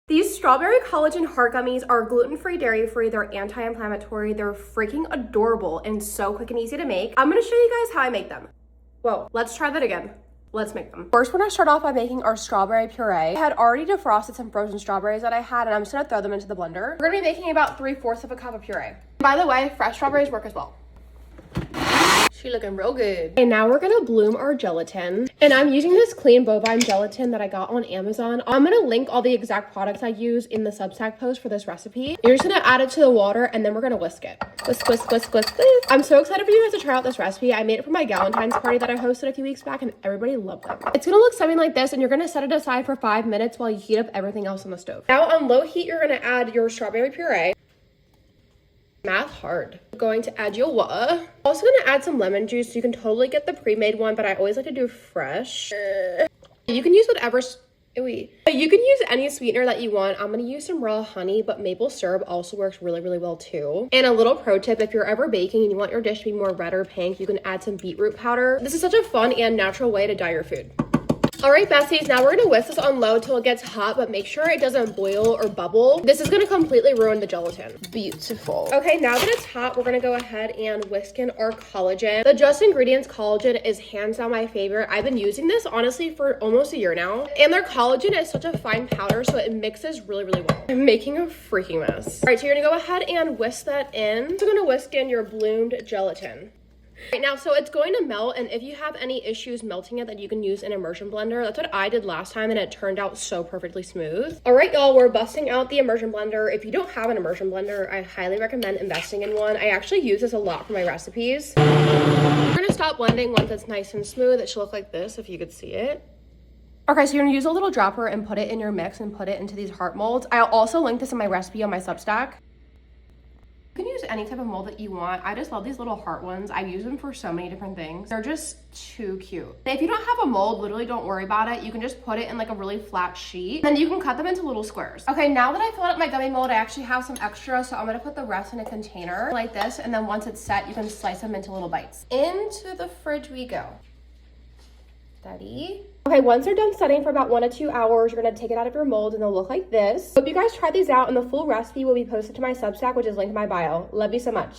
These strawberry collagen heart gummies are gluten-free, dairy-free, they're anti-inflammatory, they're freaking adorable and so quick and easy to make. I'm gonna show you guys how I make them. Whoa, let's try that again. Let's make them. First, we're gonna start off by making our strawberry puree. I had already defrosted some frozen strawberries that I had, and I'm just gonna throw them into the blender. We're gonna be making about 3/4 of a cup of puree. By the way, fresh strawberries work as well. She looking real good. And now we're gonna bloom our gelatin. And I'm using this clean bovine gelatin that I got on Amazon. I'm gonna link all the exact products I use in the Substack post for this recipe. You're just gonna add it to the water and then we're gonna whisk it. Whisk, whisk, whisk, whisk, whisk. I'm so excited for you guys to try out this recipe. I made it for my Galentine's party that I hosted a few weeks back and everybody loved it. It's gonna look something like this and you're gonna set it aside for 5 minutes while you heat up everything else on the stove. Now on low heat, you're gonna add your strawberry puree. Math hard. I'm going to add your water. Also gonna add some lemon juice. You can totally get the pre-made one, but I always like to do fresh. You can use whatever, you can use any sweetener that you want. I'm gonna use some raw honey, but maple syrup also works really, really well too. And a little pro tip, if you're ever baking and you want your dish to be more red or pink, you can add some beetroot powder. This is such a fun and natural way to dye your food. All right, besties, now we're gonna whisk this on low till it gets hot, but make sure it doesn't boil or bubble. This is gonna completely ruin the gelatin. Beautiful. Okay, now that it's hot, we're gonna go ahead and whisk in our collagen. The Just Ingredients collagen is hands down my favorite. I've been using this, honestly, for almost a year now. And their collagen is such a fine powder, so it mixes really, really well. I'm making a freaking mess. All right, so you're gonna go ahead and whisk that in. So you're gonna whisk in your bloomed gelatin. Right now, so it's going to melt, and if you have any issues melting it, that you can use an immersion blender. That's what I did last time, and it turned out so perfectly smooth. All right, y'all, we're busting out the immersion blender. If you don't have an immersion blender, I highly recommend investing in one. I actually use this a lot for my recipes. We're gonna stop blending once it's nice and smooth. It should look like this, if you could see it. Okay, so you're gonna use a little dropper and put it in your mix and put it into these heart molds. I'll also link this in my recipe on my Substack. You can use any type of mold that you want. I just love these little heart ones. I use them for so many different things. They're just too cute. If you don't have a mold, literally don't worry about it. You can just put it in like a really flat sheet. Then you can cut them into little squares. Okay, now that I filled up my gummy mold, I actually have some extra, so I'm gonna put the rest in a container like this, and then once it's set, you can slice them into little bites. Into the fridge we go. Steady. Okay, once they're done setting for about 1 to 2 hours, you're gonna take it out of your mold and they'll look like this. Hope you guys try these out, and the full recipe will be posted to my Substack, which is linked in my bio. Love you so much.